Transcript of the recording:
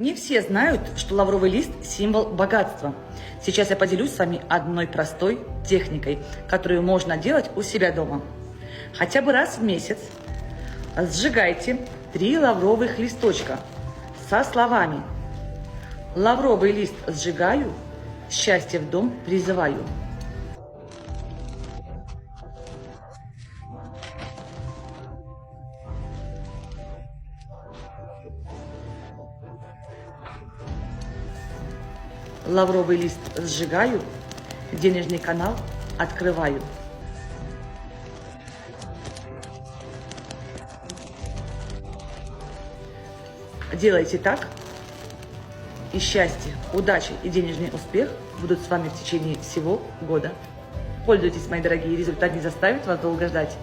Не все знают, что лавровый лист – символ богатства. Сейчас я поделюсь с вами одной простой техникой, которую можно делать у себя дома. Хотя бы раз в месяц сжигайте 3 лавровых листочка со словами: «Лавровый лист сжигаю, счастье в дом призываю». Лавровый лист сжигаю, денежный канал открываю. Делайте так, и счастье, удача и денежный успех будут с вами в течение всего года. Пользуйтесь, мои дорогие, результат не заставит вас долго ждать.